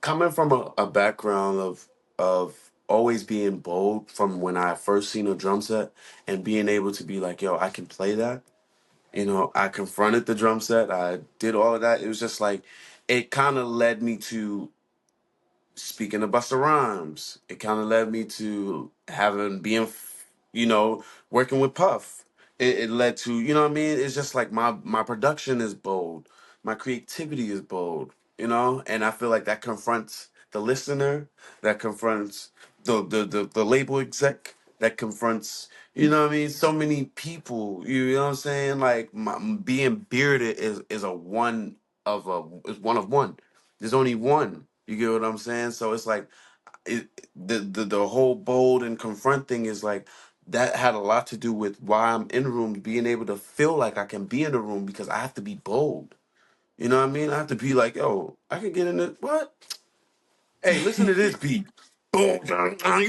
Coming from a background of always being bold from when I first seen a drum set and being able to be like, yo, I can play that. I confronted the drum set. I did all of that. It was just like it kind of led me to speaking of Busta Rhymes, it kind of led me to having being, working with Puff. It led to, you know what I mean? It's just like my production is bold, my creativity is bold, and I feel like that confronts the listener, that confronts the label exec, that confronts, you know what I mean? So many people, you know what I'm saying? Like being bearded is a one of a is one of one. There's only one. You get what I'm saying? So it's like it, the whole bold and confront thing is like that had a lot to do with why I'm in rooms, being able to feel like I can be in the room because I have to be bold. You know what I mean? I have to be like, yo, I can get in it. What? Hey, listen to this beat. Boom, dun, dun,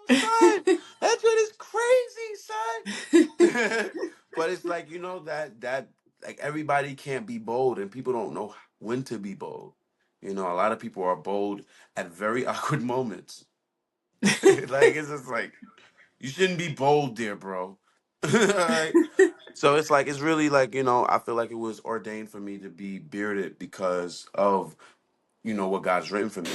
son, that shit is crazy, son. But it's like that like everybody can't be bold, and people don't know when to be bold. A lot of people are bold at very awkward moments. Like it's just like you shouldn't be bold, there, bro. Like, so it's like it's really like I feel like it was ordained for me to be bearded because of what God's written for me.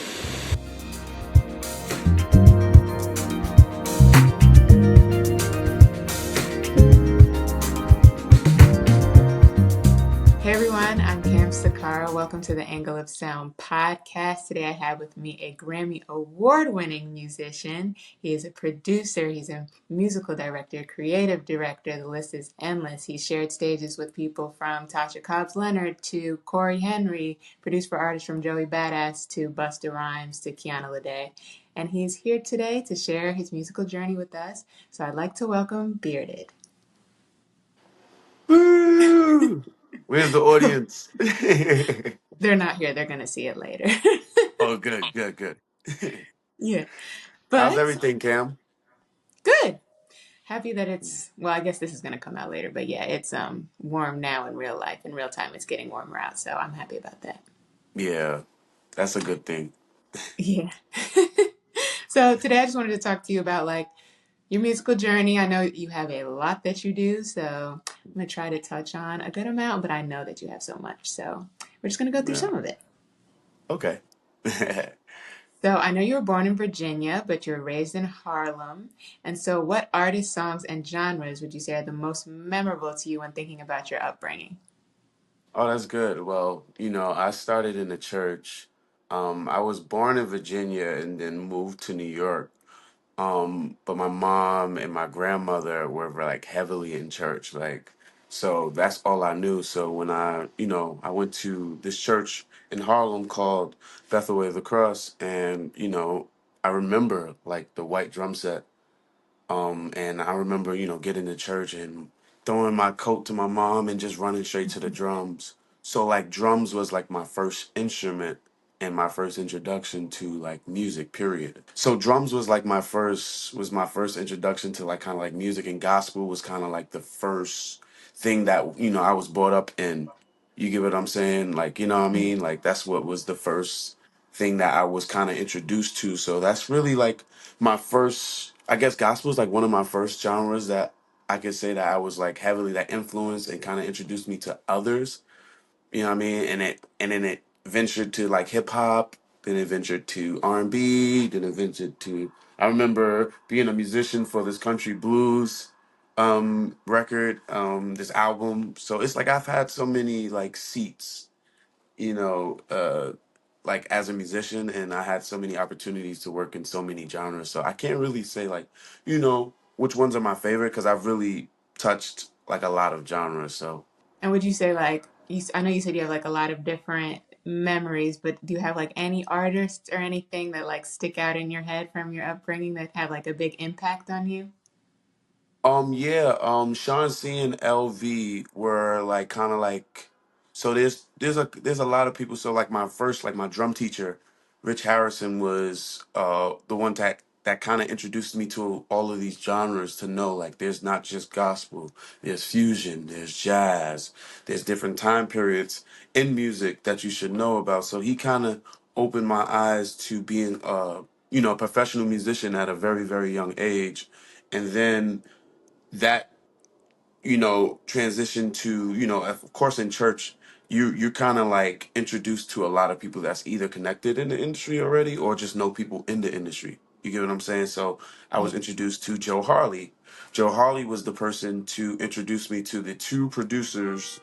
Hey everyone, I'm Cam Sakara. Welcome to the Angle of Sound podcast. Today I have with me a Grammy award-winning musician. He is a producer, he's a musical director, creative director. The list is endless. He shared stages with people from Tasha Cobbs Leonard to Corey Henry, produced for artists from Joey Badass to Busta Rhymes to Kiana Lede. And he's here today to share his musical journey with us. So I'd like to welcome Bearded. Woo! Where's the audience? They're not here, they're going to see it later. Oh, good, good, good. Yeah. How's But everything, Cam? good. Happy that it's well, I guess this is gonna come out later, but yeah, it's warm now in real life. In real time it's getting warmer out, so I'm happy about that. Yeah, that's a good thing. Yeah. So today I just wanted to talk to you about like your musical journey. I know you have a lot that you do, so I'm gonna try to touch on a good amount, but I know that you have so much. So we're just gonna go through Yeah. some of it. Okay. So I know you were born in Virginia, but you were raised in Harlem. And so what artists, songs, and genres would you say are the most memorable to you when thinking about your upbringing? Oh, that's good. Well, I started in the church. I was born in Virginia and then moved to New York. But my mom and my grandmother were like heavily in church, like so that's all I knew. So when I went to this church in Harlem called Bethel Way of the Cross, and I remember like the white drum set. And I remember, getting to church and throwing my coat to my mom and just running straight to the drums. So like drums was like my first instrument and my first introduction to like music, period. So drums was my first introduction to like kind of like music, and gospel was kind of like the first thing that, I was brought up in. You get what I'm saying? Like, you know what I mean? Like that's what was the first thing that I was kind of introduced to. So that's really like my first, I guess gospel is like one of my first genres that I could say that I was like heavily that influenced and kind of introduced me to others. You know what I mean? And then it ventured to like hip hop, then it ventured to R&B, then it ventured to, I remember being a musician for this country blues record, this album. So it's like I've had so many like seats, you know, uh like as a musician, and I had so many opportunities to work in so many genres. So I can't really say like, which ones are my favorite because I've really touched like a lot of genres. So And would you say like I know you said you have like a lot of different memories, but do you have like any artists or anything that like stick out in your head from your upbringing that have like a big impact on you? yeah, Sean C and LV were like kind of like, so there's a lot of people. So like my first, like my drum teacher, Rich Harrison, was the one that kind of introduced me to all of these genres, to know like there's not just gospel, there's fusion, there's jazz, there's different time periods in music that you should know about. So he kind of opened my eyes to being a professional musician at a very, very young age. And then that, transition to, of course in church, you're kind of like introduced to a lot of people that's either connected in the industry already or just know people in the industry. You get what I'm saying? So I was Yeah. introduced to Joe Harley. Joe Harley was the person to introduce me to the two producers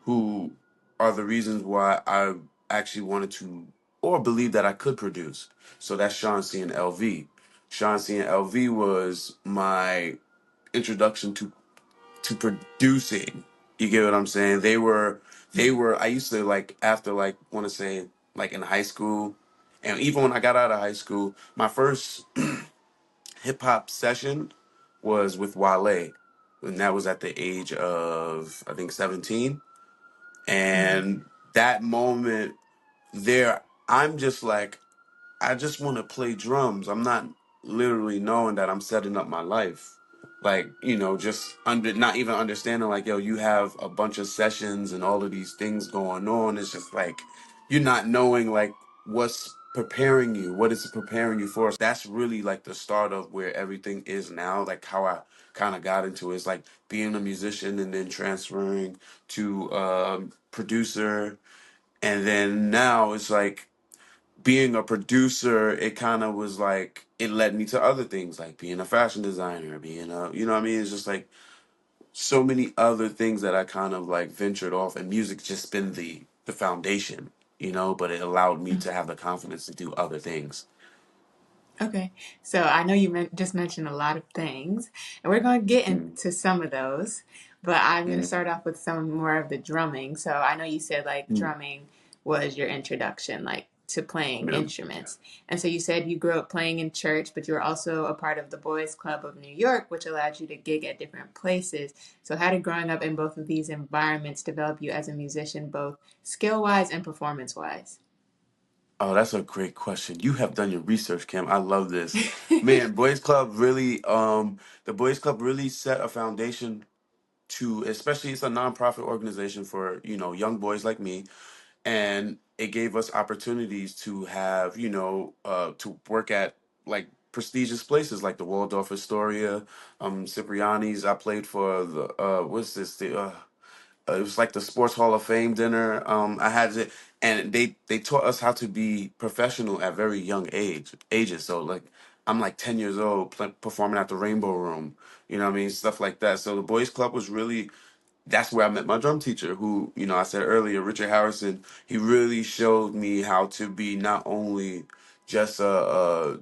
who are the reasons why I actually wanted to or believed that I could produce. So that's Sean C and LV. Sean C and LV was my introduction to producing. You get what I'm saying? They were I used to like after like want to say like in high school and even when I got out of high school, my first hip hop session was with Wale. And that was at the age of I think 17. Hmm. And that moment there I'm just like I just want to play drums. I'm not literally knowing that I'm setting up my life. Like, just under not even understanding like, yo, you have a bunch of sessions and all of these things going on. It's just like you're not knowing like what's preparing you, what is preparing you for. That's really like the start of where everything is now, like how I kind of got into it. It's like being a musician and then transferring to producer. And then now it's like being a producer, it kind of was like it led me to other things like being a fashion designer, being a, what I mean? It's just like so many other things that I kind of like ventured off, and music just been the foundation, but it allowed me to have the confidence to do other things. Okay, so I know you just mentioned a lot of things, and we're going to get Mm-hmm. into some of those, but I'm going to start off with some more of the drumming. So I know you said like Mm-hmm. drumming was your introduction, like to playing Yeah. instruments. And so you said you grew up playing in church, but you were also a part of the Boys Club of New York, which allowed you to gig at different places. So how did growing up in both of these environments develop you as a musician, both skill-wise and performance-wise? Oh, that's a great question. You have done your research, Kim. I love this. Man, the Boys Club really set a foundation to, especially it's a nonprofit organization for, young boys like me, and it gave us opportunities to have to work at like prestigious places like the Waldorf Astoria, Cipriani's. I played for the what's this it was like the Sports Hall of Fame dinner. I had it, and they taught us how to be professional at very young ages. So like I'm like 10 years old performing at the Rainbow Room, what I mean, stuff like that. So the Boys Club was really, that's where I met my drum teacher, who, I said earlier, Richard Harrison. He really showed me how to be not only just a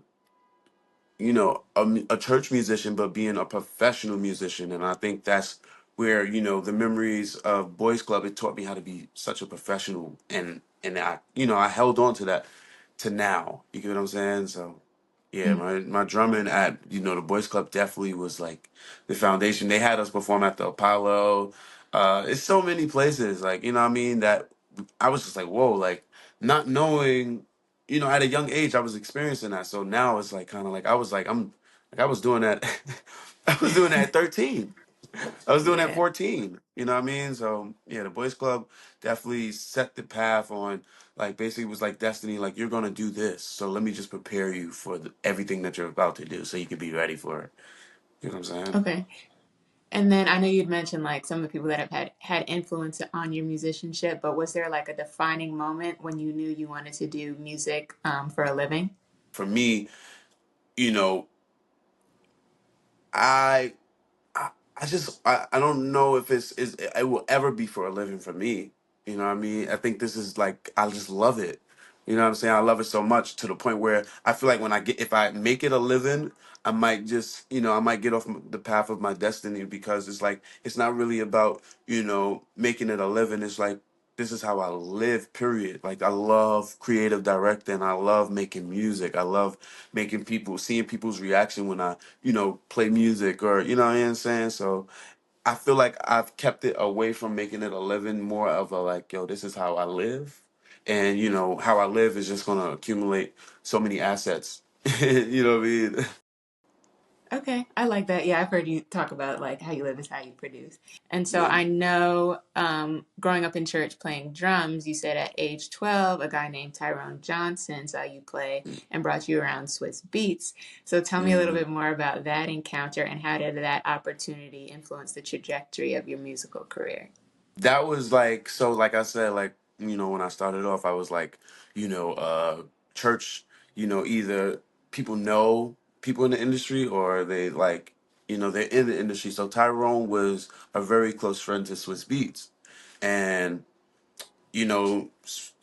church musician, but being a professional musician. And I think that's where, the memories of Boys Club, it taught me how to be such a professional. And I held on to that to now. You get what I'm saying? So yeah, my drumming at, the Boys Club definitely was like the foundation. They had us perform at the Apollo. It's so many places, like, what I mean, that I was just like, whoa, like not knowing, at a young age I was experiencing that. So now it's like kind of like I was doing that I was doing that at 13. I was doing that at Yeah. 14. You know what I mean? So yeah, the Boys Club definitely set the path on, like, basically was like destiny, like you're gonna do this. So let me just prepare you for everything that you're about to do so you can be ready for it. You know what I'm saying? Okay. And then I know you'd mentioned like some of the people that have had influence on your musicianship, but was there like a defining moment when you knew you wanted to do music for a living? For me, you know, I I, I don't know if it will ever be for a living for me. You know what I mean? I think this is like I just love it. You know what I'm saying? I love it so much to the point where I feel like if I make it a living, I might just, I might get off the path of my destiny, because it's like it's not really about, making it a living. It's like this is how I live, period. Like I love creative directing. I love making music. I love seeing people's reaction when I, play music, or, you know what I'm saying? So I feel like I've kept it away from making it a living, more of a like, yo, this is how I live. And, how I live is just going to accumulate so many assets. You know what I mean? Okay, I like that. Yeah, I've heard you talk about like how you live is how you produce. And so Yeah. I know growing up in church playing drums, you said at age 12, a guy named Tyrone Johnson saw you play and brought you around Swizz Beatz. So tell me a little Mm-hmm. bit more about that encounter and how did that opportunity influence the trajectory of your musical career? That was like, so like I said, like, when I started off, I was like, church, either people know people in the industry or they like, they're in the industry. So Tyrone was a very close friend to Swiss Beats. And,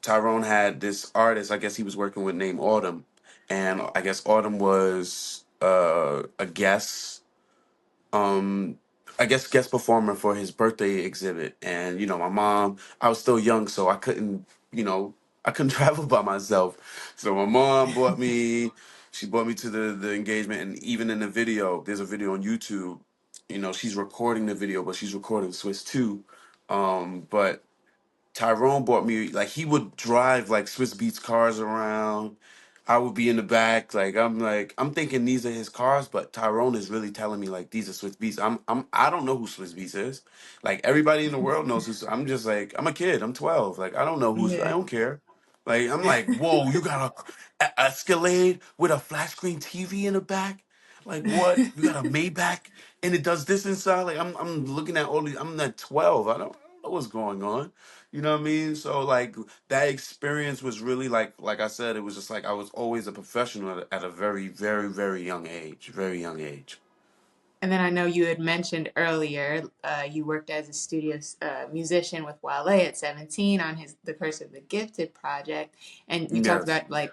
Tyrone had this artist, I guess he was working with, named Autumn. And I guess Autumn was a guest, um I guess guest performer for his birthday exhibit. And my mom, I was still young, so I couldn't travel by myself. So my mom brought me, she brought me to the engagement. And even in the video, there's a video on YouTube, she's recording the video, but she's recording Swiss too. But Tyrone bought me, like, he would drive like Swiss Beats cars around. I would be in the back, I'm thinking these are his cars, but Tyrone is really telling me like these are Swiss Beats. I don't know who Swiss Beats is. Like, everybody in the world knows who. I'm just like, I'm a kid. I'm 12. Like, I don't know who's. I Yeah. don't care. Like, I'm like, whoa, you got a Escalade with a flat screen TV in the back. Like, what? You got a Maybach and it does this inside. Like, I'm looking at all these. I'm at 12. I don't know what's going on. You know what I mean? So like, that experience was really like I said, it was just like I was always a professional at a very, very, very young age. Very young age. And then I know you had mentioned earlier you worked as a studio musician with Wale at 17 on his The Curse of the Gifted project, and you talked Yes. about like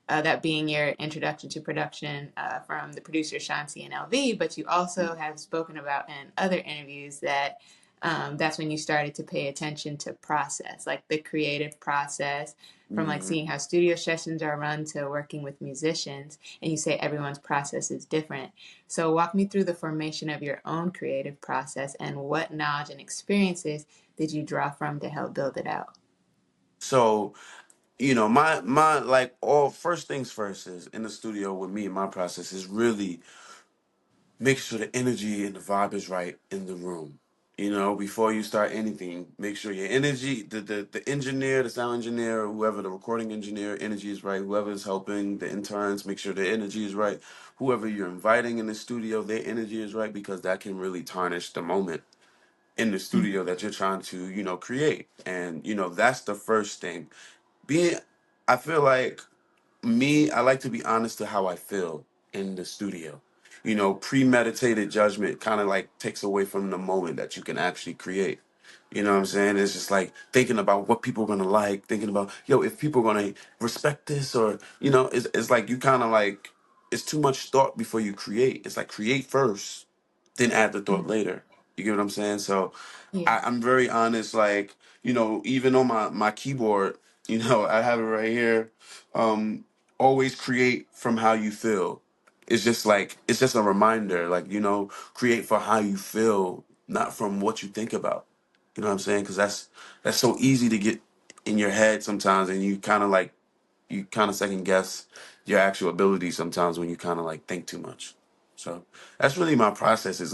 that being your introduction to production from the producer Shanti and LV. But you also have spoken about in other interviews that that's when you started to pay attention to process, like the creative process, from like Hmm. seeing how studio sessions are run to working with musicians. And you say everyone's process is different. So, walk me through the formation of your own creative process and what knowledge and experiences did you draw from to help build it out? So, my like, all first things first is in the studio with me. My process is really make sure the energy and the vibe is right in the room. Before you start anything, make sure your energy, the engineer, the sound engineer, whoever, the recording engineer, energy is right. Whoever is helping, the interns, make sure their energy is right. Whoever you're inviting in the studio, their energy is right, because that can really tarnish the moment in the Mhm. studio that you're trying to, create. And, that's the first thing. Being, I feel like, me, I like to be honest to how I feel in the studio. Premeditated judgment kind of like takes away from the moment that you can actually create. You know what I'm saying? It's just like thinking about what people are gonna like, thinking about, yo, if people are gonna respect this, or it's like you kind of like, it's too much thought before you create. It's like, create first, then add the thought later. You get what I'm saying? So Yeah. I'm very honest. Like, even on my keyboard, I have it right here. Always create from how you feel. It's just a reminder. Like, create for how you feel, not from what you think about. You know what I'm saying? Because that's so easy to get in your head sometimes, and you kind of second guess your actual ability sometimes when you kind of like think too much. So that's really my process. It's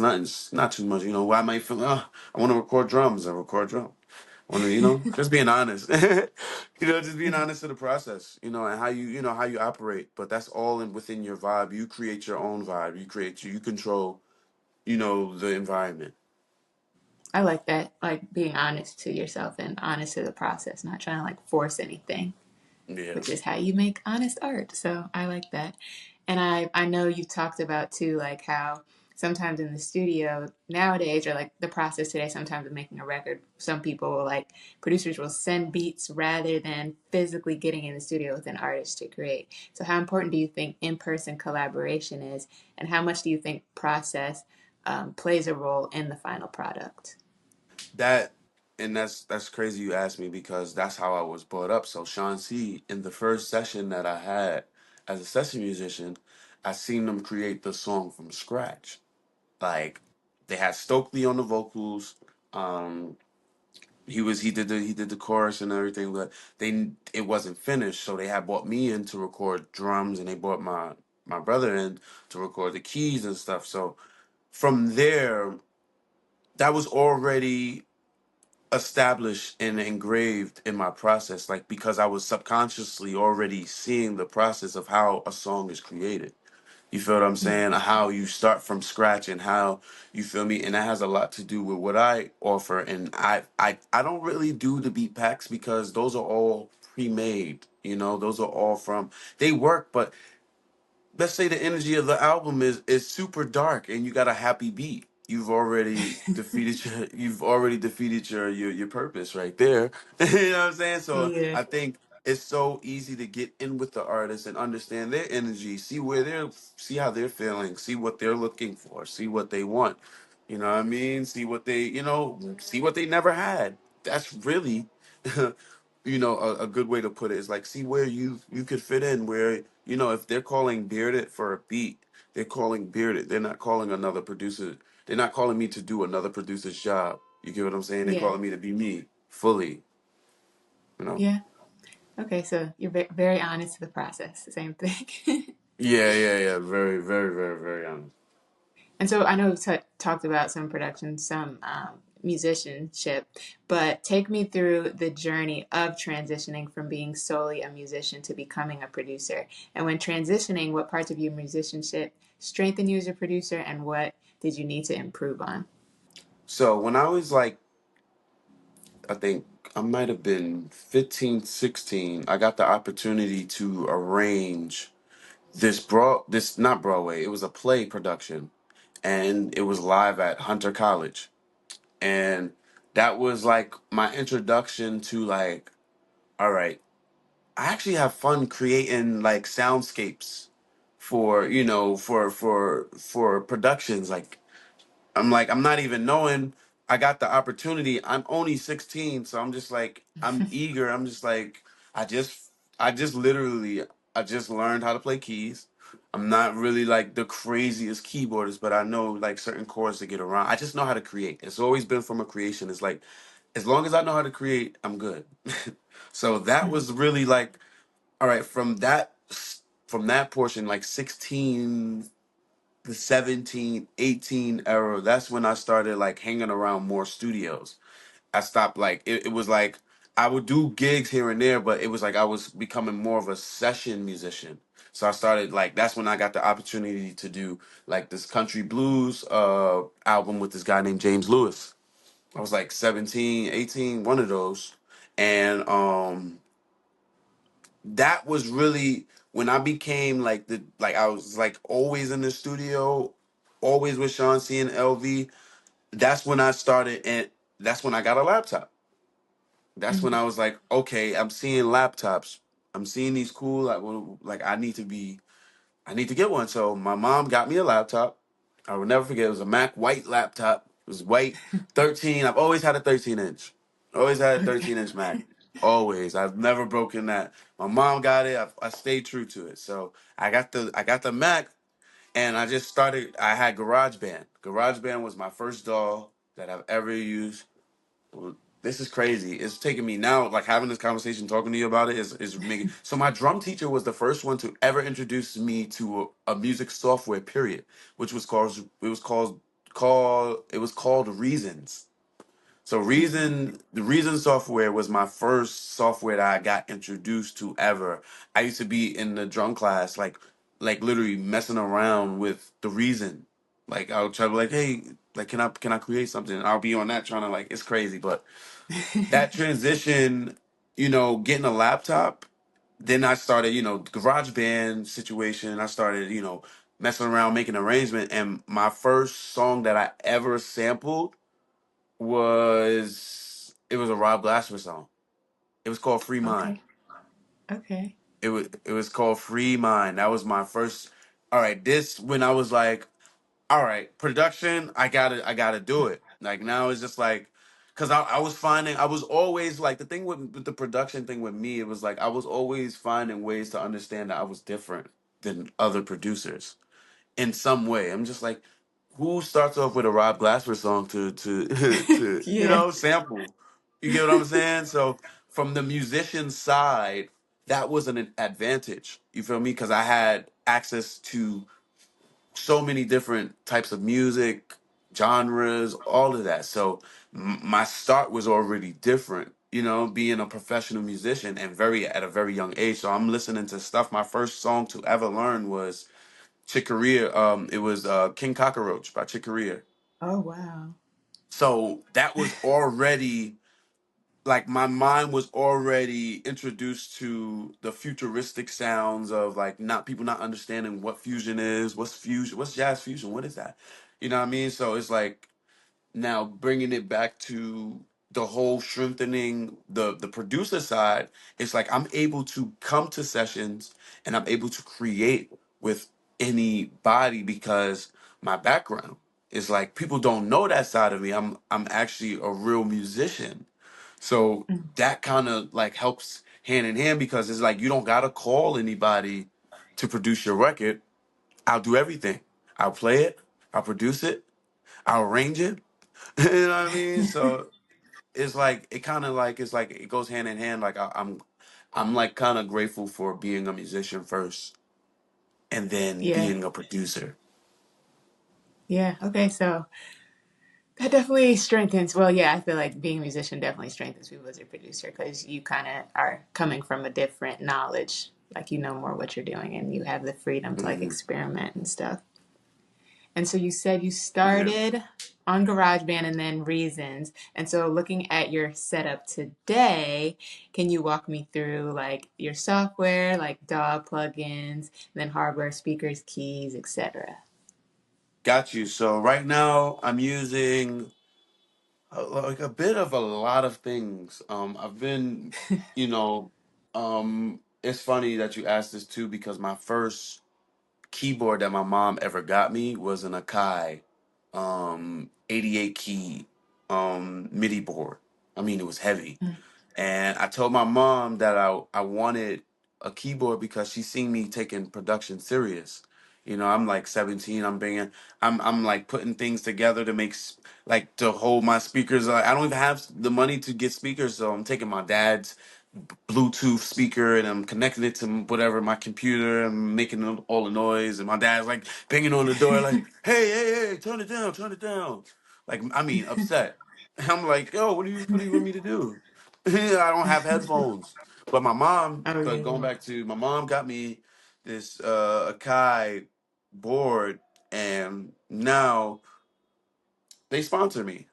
not too much. Why I might feel, I want to record drums and record drum. I want to, just being honest. Just being honest to the process. And how you operate. But that's all within your vibe. You create your own vibe. You control, the environment. I like that, like being honest to yourself and honest to the process, not trying to like force anything, Yeah. which is how you make honest art. So I like that. And I know you talked about too, like how sometimes in the studio nowadays, or like the process today, sometimes of making a record, some people will like, producers will send beats rather than physically getting in the studio with an artist to create. So how important do you think in-person collaboration is, and how much do you think process plays a role in the final product? That and that's crazy you asked me, because that's how I was brought up. So Sean C, in the first session that I had as a session musician, I seen them create the song from scratch. Like, they had Stokely on the vocals. Um, he did the chorus and everything, but it wasn't finished. So they had brought me in to record drums, and they brought my brother in to record the keys and stuff. So from there, that was already established and engraved in my process, like because I was subconsciously already seeing the process of how a song is created. You feel what I'm Yeah. saying? How you start from scratch and how you feel me, and that has a lot to do with what I offer. And I don't really do the beat packs because those are all pre-made. You know, those are all from they work, but let's say the energy of the album is super dark and you got a happy beat, you've already defeated your purpose right there. You know what I'm saying? So Yeah. I think it's so easy to get in with the artist and understand their energy, see how they're feeling, see what they're looking for, see what they want. You know what I mean? See what they, see what they never had. That's really a good way to put it is like see where you could fit in, where if they're calling Bearded for a beat, they're calling Bearded. They're not calling another producer. They're not calling me to do another producer's job. You get what I'm saying? They're Yeah. calling me to be me fully, you know. Yeah. Okay, so you're very honest to the process. Same thing. Yeah, yeah, yeah. Very, very, very, very honest. And so I know we've talked about some production, some musicianship, but take me through the journey of transitioning from being solely a musician to becoming a producer. And when transitioning, what parts of your musicianship strengthened you as a producer, and what did you need to improve on? So when I was like, I think I might have been 15, 16, I got the opportunity to arrange this not Broadway, it was a play production, and it was live at Hunter College. And that was like my introduction to like, all right, I actually have fun creating like soundscapes for, for productions. Like I'm not even knowing I got the opportunity. I'm only 16, so I'm just like I'm eager. I'm just like I just I just literally I just learned how to play keys. I'm not really like the craziest keyboardist, but I know like certain chords to get around. I just know how to create. It's always been from a creation. It's like as long as I know how to create, I'm good. So that was really like all right, from that portion like 16, the 17, 18 era, that's when I started like hanging around more studios. I stopped like it was like I would do gigs here and there, but it was like I was becoming more of a session musician. So I started like that's when I got the opportunity to do like this country blues album with this guy named James Lewis. I was like 17, 18, one of those. And that was really when I became like I was like always in the studio, always with Sean C and LV. That's when I started, and that's when I got a laptop. That's when Mhm. I was like, okay, I'm seeing laptops. I'm seeing these cool like I need to get one. So my mom got me a laptop. I will never forget. It was a Mac white laptop. It was white, 13. I've always had a 13-inch. Always had a Okay. 13-inch Mac. Always. I've never broken that. My mom got it. I stayed true to it. So I got the Mac, and I just started. I had GarageBand. GarageBand was my first DAW that I've ever used. Well, this is crazy. It's taking me now, like having this conversation, talking to you about it is making. So my drum teacher was the first one to ever introduce me to a music software. Period, which was called Reasons. So Okay. the Reason software was my first software that I got introduced to ever. I used to be in the drum class, like literally messing around with the Reason. Like I'll try to be like, hey, like can I create something? And I'll be on that trying to like it's crazy, but that transition, getting a laptop, then I started, garage band situation. I started, messing around, making arrangement. And my first song that I ever sampled it was a Rob Glasper song. It was called Free Mind. Okay. Okay. It was called Free Mind. That was my first. All right, this when I was like, all right, production. I gotta do it. Like now it's just like, cause I was finding I was always like the thing with the production thing with me. It was like I was always finding ways to understand that I was different than other producers in some way. I'm just like, who starts off with a Rob Glasper song to to Yeah. sample? You get what I'm saying? So from the musician side, that was an advantage. You feel me? Because I had access to so many different types of music, genres, all of that. So my start was already different, you know, being a professional musician and very at a very young age. So I'm listening to stuff. My first song to ever learn was Chick Corea. It was King Cockroach by Chick Corea. Oh, wow. So that was already like my mind was already introduced to the futuristic sounds of like not people not understanding what fusion is, what's fusion, what's jazz fusion, what is that? You know what I mean? So it's like now bringing it back to the whole strengthening the producer side. It's like I'm able to come to sessions and I'm able to create with anybody because my background is like people don't know that side of me. I'm actually a real musician, so Mm. that kind of like helps hand in hand because it's like you don't gotta call anybody to produce your record. I'll do everything. I'll play it, I'll produce it, I'll arrange it. You know what I mean? So it's like it kind of like it's like it goes hand in hand. Like I'm like kind of grateful for being a musician first and then Yeah. being a producer. Yeah. Okay. So that definitely strengthens. Well, yeah, I feel like being a musician definitely strengthens people as a producer because you kind of are coming from a different knowledge. Like you know more what you're doing and you have the freedom to like Hmm. experiment and stuff. And so you said you Yeah. started on GarageBand and then Reasons. And so looking at your setup today, can you walk me through like your software, like DAW plugins, then hardware, speakers, keys, etc.? Got you. So right now I'm using like a bit of a lot of things. I've been, you know, it's funny that you asked this too because my first keyboard that my mom ever got me was an Akai 88 key MIDI board. I mean, it was heavy. And I told my mom that I wanted a keyboard because she seen me taking production serious. You know, I'm like 17. I'm like putting things together to make like to hold my speakers. I don't even have the money to get speakers, so I'm taking my dad's Bluetooth speaker and I'm connecting it to whatever my computer and making all the noise. And my dad's like banging on the door, like, "Hey, hey, hey, turn it down, turn it down." Like, I mean, upset. I'm like, "Yo, what do you want me to do?" I don't have headphones. But my mom, Oh, going yeah. back to my mom, got me this Akai board, and now they sponsor me,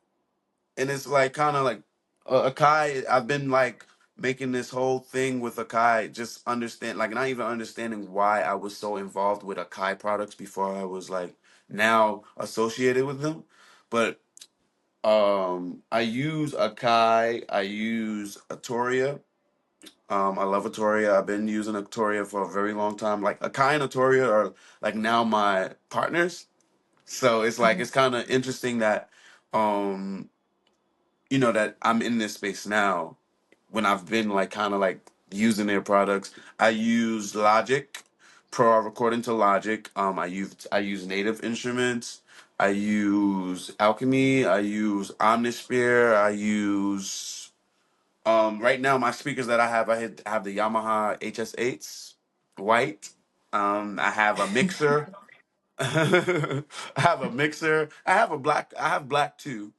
and it's like kind of like Akai. I've been like making this whole thing with Akai, just understand like not even understanding why I was so involved with Akai products before I was like now associated with them, but I use Akai, I use Atoria. I love Atoria. I've been using Atoria for a very long time. Like Akai and Atoria are like now my partners. So it's like Mhm. it's kind of interesting that um you know that I'm in this space now when I've been like kind of like using their products. I use Logic Pro according to Logic. I use Native Instruments. I use Alchemy. I use Omnisphere. I use right now my speakers that I have the Yamaha HS8s white. I have a mixer. I have a mixer. I have black too.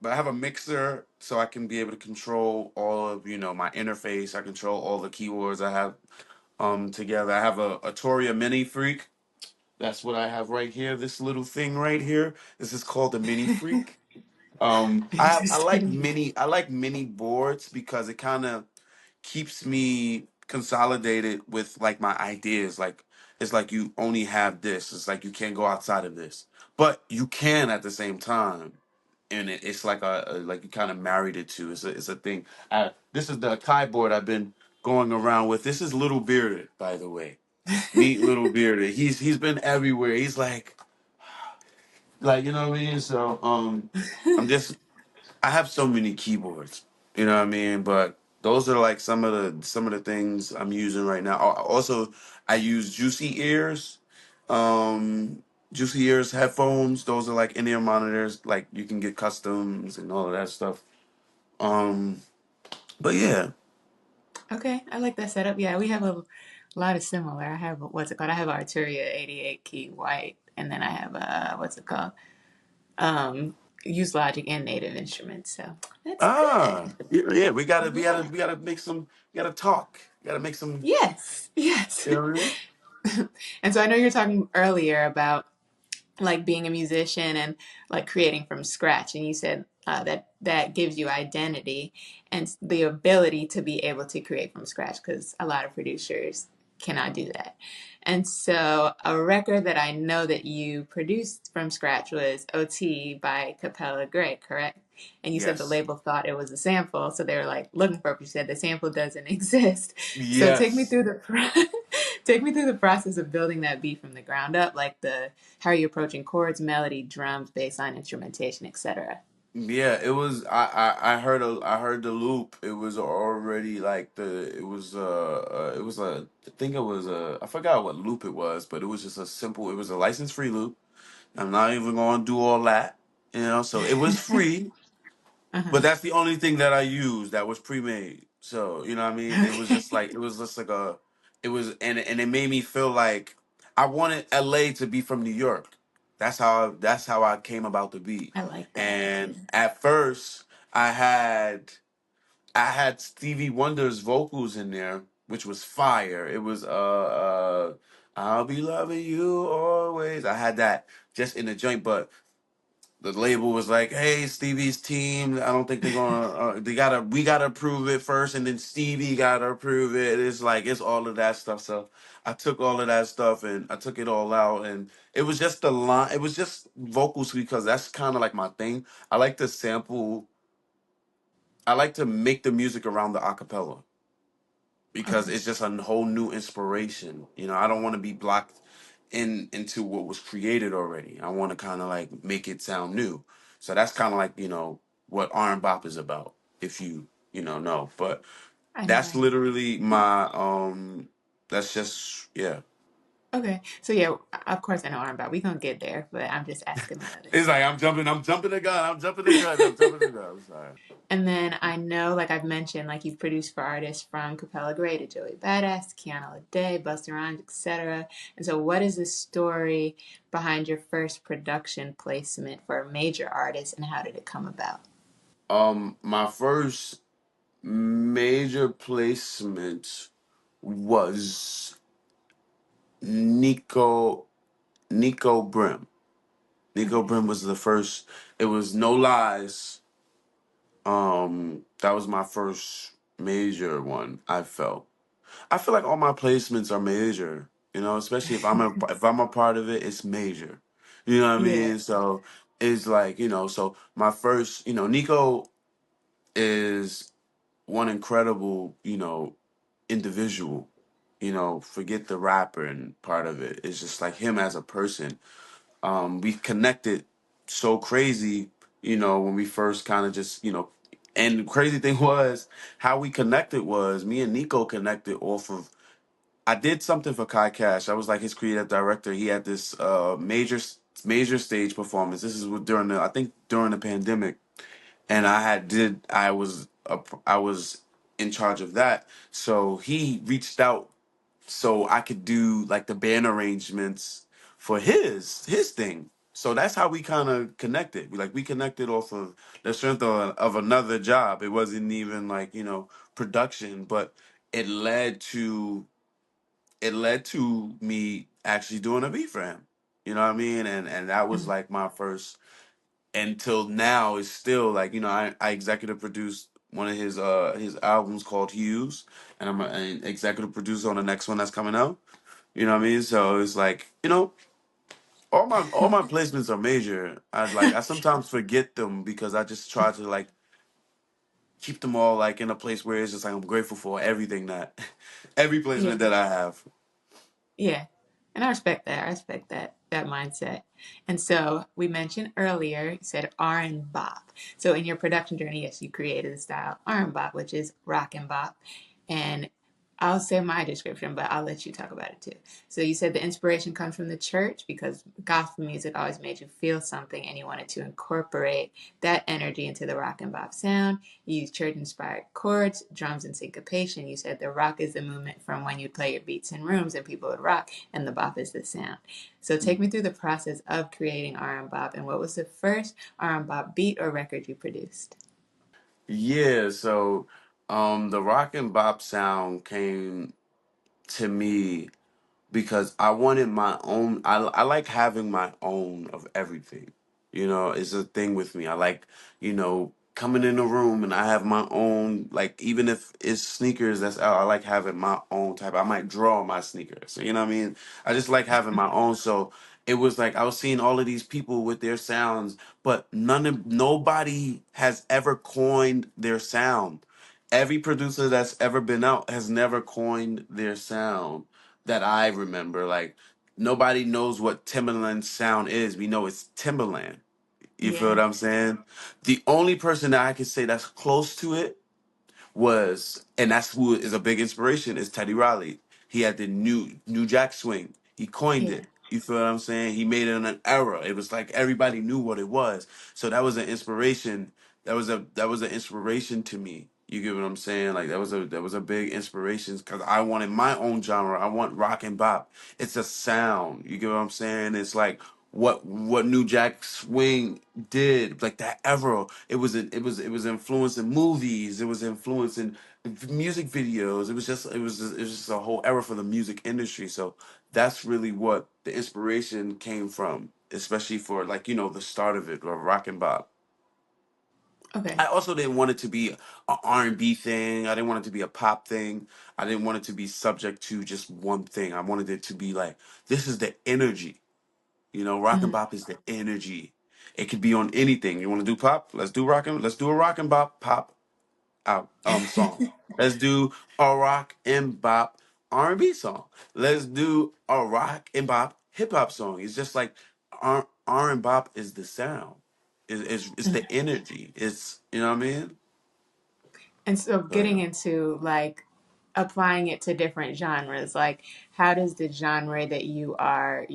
But I have a mixer so I can be able to control all of, you know, my interface. I control all the keyboards I have together. I have a Toria Mini Freak. That's what I have right here. This little thing right here. This is called the Mini Freak. This is funny. I like mini boards because it kind of keeps me consolidated with like my ideas. Like it's like you only have this. It's like you can't go outside of this, but you can at the same time. And it's like like you kind of married it to. It's a thing. This is the Kai board I've been going around with. This is Little Bearded, by the way. Meet Little Bearded. He's been everywhere. He's like you know what I mean. So I'm just I have so many keyboards, you know what I mean? But those are like some of the things I'm using right now. Also, I use Juicy Ears. Juicy Ears headphones. Those are like in-ear monitors. Like you can get customs and all of that stuff. Um, but yeah. Okay, I like that setup. Yeah, we have a lot of similar. I have what's it called? I have Arturia 88 key white, and then I have what's it called? Um, use Logic and Native Instruments. So that's Ah, good. yeah, yeah, Yeah. we gotta make some, we gotta talk. We gotta make some, Yes. Yes. you know what I mean? And so I know you were talking earlier about like being a musician and like creating from scratch, and you said that gives you identity and the ability to be able to create from scratch because a lot of producers cannot do that. And so a record that I know that you produced from scratch was OT by Capella Gray, correct? And you said the Yes. label thought it was a sample, so they were like looking for it. You said the sample doesn't exist. So take me Yes. through the take me through the process of building that beat from the ground up, like the how are you approaching chords, melody, drums, bass line, instrumentation, etc.? Yeah, it was. I heard the loop. It was already like the. It was a. I think it was a. I forgot what loop it was, but it was just a simple. It was a license free loop. I'm not even gonna do all that, you know. So it was free, Uh-huh. but that's the only thing that I used that was pre-made. So you know what I mean. It was just Okay. like, it was just like a. It was, and it made me feel like I wanted LA to be from New York. That's how I came about the beat. I like that. Yeah. And at first, I had I had Stevie Wonder's vocals in there, which was fire. It was I'll be loving you always. I had that just in the joint, but the label was like, "Hey, Stevie's team. I don't think they're gonna. We gotta approve it first, and then Stevie gotta approve it." It's like, it's all of that stuff. So I took all of that stuff and I took it all out, and it was just the line. It was just vocals because that's kind of like my thing. I like to sample. I like to make the music around the acapella because Okay. it's just a whole new inspiration. You know, I don't want to be blocked into what was created already. I want to kind of like make it sound new. So that's kind of like, what RnBop is about, if you know. But I know. that's I know. literally my that's just, yeah. Okay. So yeah, of course I know RnBop. We gonna get there, but I'm just asking the other It's like stuff. I'm jumping the gun, I'm jumping the gun, I'm jumping the gun. I'm sorry. And then I know, like I've mentioned, like you've produced for artists from Capella Gray to Joey Badass, to Kiana Lede, Busta Rhymes, etc. And so, what is the story behind your first production placement for a major artist, and how did it come about? My first major placement was Nico Nico Brim. Nico Okay. Brim was the first. It was No Lies. That was my first major one. I feel like all my placements are major. You know, especially if I'm a part of it, it's major. You know what I Yeah. mean? So it's like, so my first, Nico is one incredible, individual. Forget the rapper and part of it. It's just like him as a person. We connected so crazy, when we first kind of just, and the crazy thing was how we connected was me and Nico connected off of, I did something for Kai Cash. I was like his creative director. He had this major stage performance. This is during I think during the pandemic, and I was in charge of that. So he reached out so I could do like the band arrangements for his thing. So that's how we kind of connected. We connected off of the strength of another job. It wasn't even like, production, but it led to it led to me actually doing a beat for him. You know what I mean? And that was Mhm. like my first, until now is still like, I executive produced one of his albums called Hughes, and I'm an executive producer on the next one that's coming out. You know what I mean? So it's like, all my placements are major. I sometimes forget them because I just try to like keep them all like in a place where it's just like I'm grateful for everything that every Yeah. placement that I have. Yeah. And I respect that. I respect that mindset. And so we mentioned earlier, you said R and bop. So in your production journey, yes, you created the style R and bop, which is rock and bop. And I'll say my description, but I'll let you talk about it too. So you said the inspiration comes from the church because gospel music always made you feel something and you wanted to incorporate that energy into the rock and bop sound. You use church inspired chords, drums, and syncopation. You said the rock is the movement from when you'd play your beats in rooms and people would rock, and the bop is the sound. So take me through the process of creating RnBop and what was the first RnBop beat or record you produced? Yeah, so the rock and bop sound came to me because I wanted my own. I like having my own of everything. You know, it's a thing with me. I like, coming in a room and I have my own, like, even if it's sneakers that's out, I like having my own type. I might draw my sneakers. So, you know what I mean? I just like having my own. So it was like I was seeing all of these people with their sounds, but nobody has ever coined their sound. Every producer that's ever been out has never coined their sound that I remember. Like, nobody knows what Timberland's sound is. We know it's Timberland. You feel Yeah, what I'm saying? The only person that I can say that's close to it was, and that's who is a big inspiration, is Teddy Riley. He had the new jack swing. He coined yeah. it. You feel what I'm saying? He made it in an era. It was like everybody knew what it was. So that was an inspiration. That was an inspiration to me. You get what I'm saying? Like that was a big inspiration because I wanted my own genre. I want rock and bop. It's a sound. You get what I'm saying? It's like what New Jack Swing did, like that era. It was influencing movies. It was influencing music videos. It was just a whole era for the music industry. So that's really what the inspiration came from, especially for, like, the start of it, or rock and bop. Okay. I also didn't want it to be a R&B thing. I didn't want it to be a pop thing. I didn't want it to be subject to just one thing. I wanted it to be like, this is the energy. Rock and Mhm. bop is the energy. It could be on anything. You want to do pop? Let's do a rock and bop pop out song. Let's do a rock and bop R&B song. Let's do a rock and bop hip hop song. It's just like R and bop is the sound. It's the energy. It's, you know what I mean? And so So, getting into like applying it to different genres, like how does the genre that you are,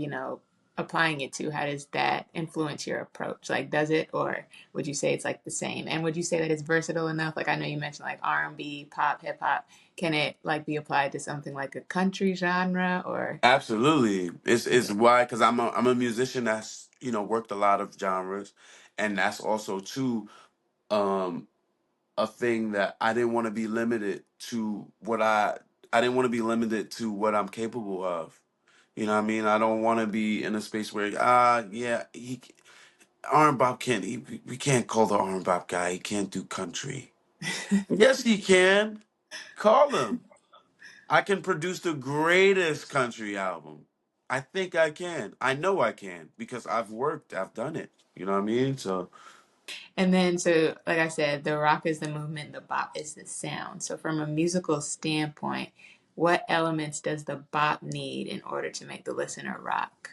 applying it to, how does that influence your approach? Like does it, or would you say it's like the same? And would you say that it's versatile enough? Like I know you mentioned like R&B, pop, hip hop. Can it like be applied to something like a country genre or absolutely. It's okay. why, because I'm a musician that's, worked a lot of genres, and that's also too um a thing that I didn't want to be limited to I didn't want to be limited to what I'm capable of. You know what I mean? I don't want to be in a space where, yeah, RnBop can't, we can't call the RnBop guy. He can't do country. Yes, he can. Call him. I can produce the greatest country album. I think I can. I know I can because I've done it. You know what I mean? So, And then, so like I said, the rock is the movement, the bop is the sound. So, from a musical standpoint, what elements does the bop need in order to make the listener rock?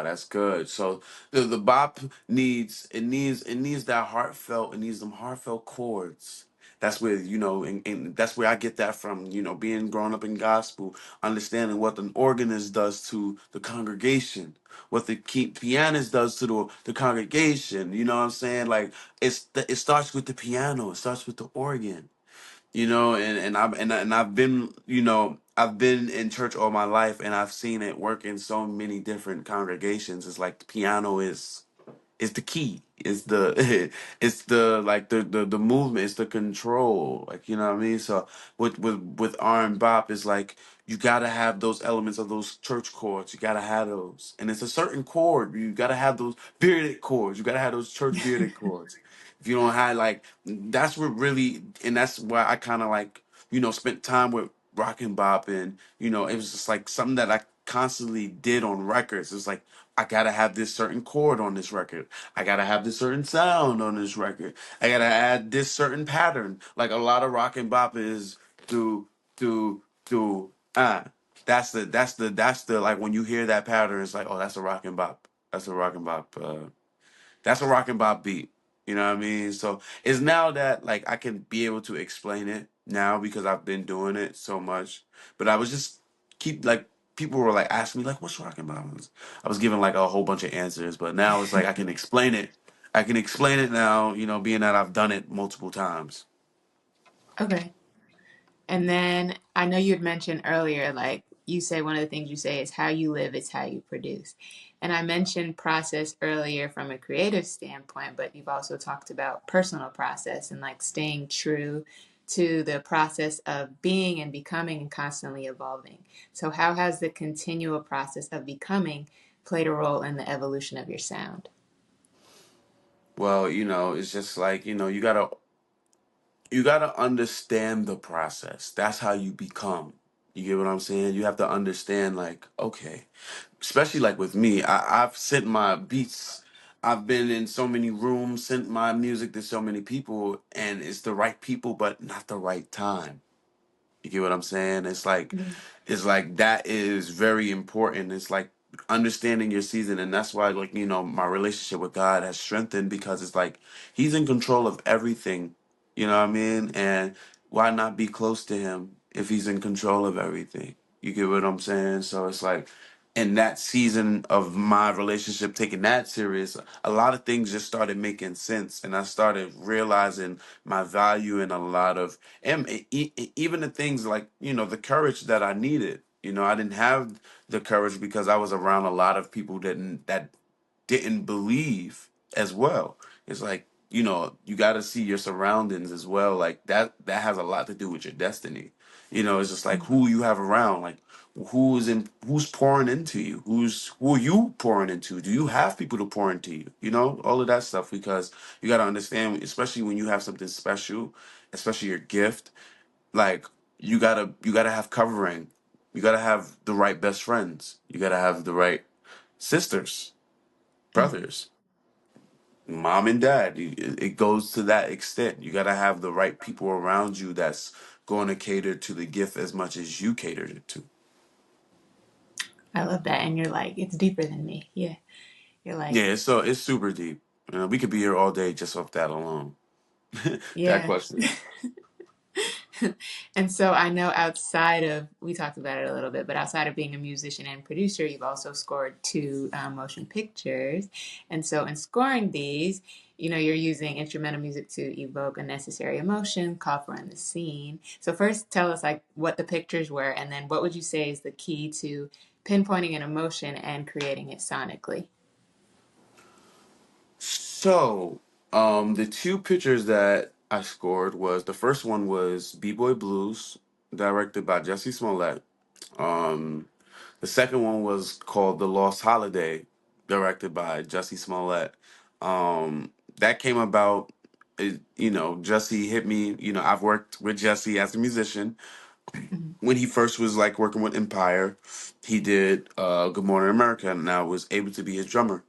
that's good. So the bop needs that heartfelt, it needs them heartfelt chords. That's where, and that's where I get that from, being grown up in gospel, understanding what an organist does to the congregation, what the pianist does to the congregation. You know what I'm saying? Like, it starts with the piano, it starts with the organ. And I've been, I've been in church all my life, and I've seen it work in so many different congregations. It's like the piano is the key. It's the it's the, like, the movement. It's the control. Like, you know what I mean. So with R and bop, it's like you gotta have those elements of those church chords. You gotta have those, and it's a certain chord. You gotta have those bearded chords. You gotta have those church bearded chords. If you don't have, like, that's what really, and that's why I kind of, like, spent time with rock and bop, and it was just like something that I constantly did on records. It's like, I gotta have this certain chord on this record. I gotta have this certain sound on this record. I gotta add this certain pattern. Like, a lot of rock and bop is do that's the like, when you hear that pattern, it's like, oh, that's a rock and bop. That's a rock and bop. That's a rock and bop beat. You know what I mean? So it's now that like I can be able to explain it now because I've been doing it so much. But I was just keep like people were like asking me like what's rockin' balance? I was giving like a whole bunch of answers, but now it's like I can explain it. I can explain it now, you know, being that I've done it multiple times. Okay. And then I know you had mentioned earlier, like you say, one of the things you say is how you live is how you produce. And I mentioned process earlier from a creative standpoint, but you've also talked about personal process and like staying true to the process of being and becoming and constantly evolving. So, how has the continual process of becoming played a role in the evolution of your sound? Well, you know, it's just like, you know, you gotta understand the process. That's how you become. You get what I'm saying? You have to understand, like, okay, especially like with me, I've sent my beats. I've been in so many rooms, sent my music to so many people, and it's the right people, but not the right time. You get what I'm saying? Yeah. It's like that is very important. It's like understanding your season, and that's why, like, you know, my relationship with God has strengthened because it's like He's in control of everything. You know what I mean? And why not be close to Him if He's in control of everything? You get what I'm saying? So it's like in that season of my relationship taking that serious, a lot of things just started making sense, and I started realizing my value in a lot of and even the things like, you know, the courage that I needed. You know, I didn't have the courage because I was around a lot of people that didn't believe as well. It's like, you know, you got to see your surroundings as well. Like that has a lot to do with your destiny. You know, it's just like who you have around, like who's pouring into you, who are you pouring into? Do you have people to pour into you? You know, all of that stuff because you got to understand, especially when you have something special, especially your gift, like you gotta have covering. You gotta have the right best friends. You gotta have the right sisters, Mhm. brothers, mom and dad. It goes to that extent. You gotta have the right people around you that's going to cater to the gift as much as you catered it to. I love that. And you're like, it's deeper than me. Yeah. You're like, Yeah, it's super deep. We could be here all day just off that alone. That yeah. question. And so I know outside of, we talked about it a little bit, but outside of being a musician and producer, you've also scored two motion pictures. And so in scoring these, you know, you're using instrumental music to evoke a necessary emotion, call for in the scene. So first tell us like what the pictures were, and then what would you say is the key to pinpointing an emotion and creating it sonically? So, the two pictures that I scored was the first one was B-Boy Blues, directed by Jesse Smollett. Um, the second one was called The Lost Holiday, directed by Jesse Smollett. That came about, you know, Jesse hit me. You know, I've worked with Jesse as a musician. Mhm. When he first was like working with Empire, he did Good Morning America, and I was able to be his drummer.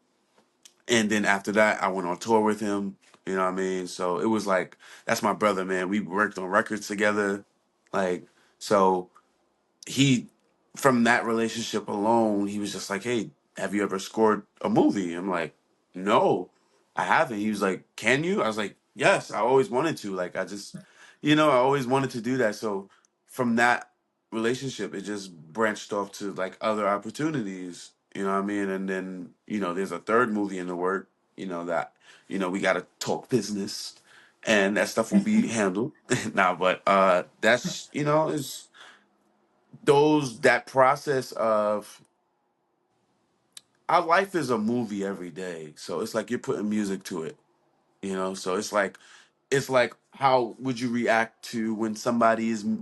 And then after that, I went on tour with him. You know what I mean? So it was like that's my brother, man. We worked on records together, like so he from that relationship alone, he was just like, "Hey, have you ever scored a movie?" I'm like, "No, I haven't." He was like, "Can you?" I was like, "Yes, I always wanted to." Like I just, you know, I always wanted to do that. So from that relationship, it just branched off to like other opportunities. You know what I mean? And then, you know, there's a third movie in the work, you know, that, you know, we gotta talk business and that stuff will be handled. Now, but that's, you know, is those that process of our life is a movie every day. So it's like you're putting music to it, you know? So it's like how would you react to